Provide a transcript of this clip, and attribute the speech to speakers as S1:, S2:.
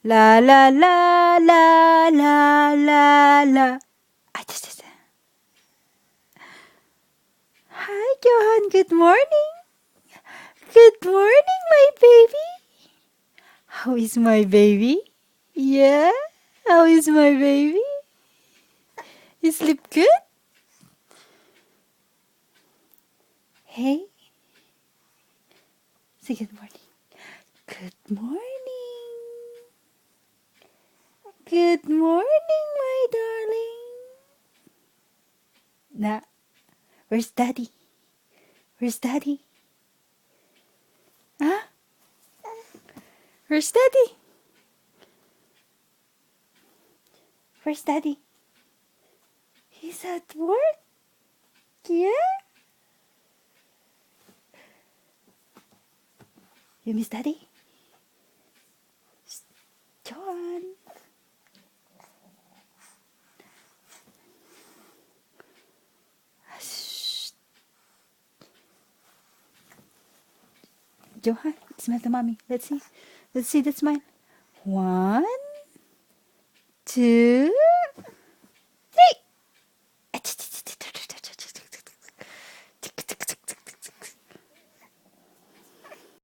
S1: La la la la la la la. Hi, Johan. Good morning. Good morning, my baby. How is my baby? Yeah? How is my baby? You sleep good? Hey? Say good morning. Good morning. Good morning, my darling. Nah, where's daddy? Where's daddy? Huh? Where's daddy? Where's daddy? He's at work? Yeah? You miss daddy? John. Shh. Johan, smell the mommy. Let's see. Let's see that smile. 1, 2.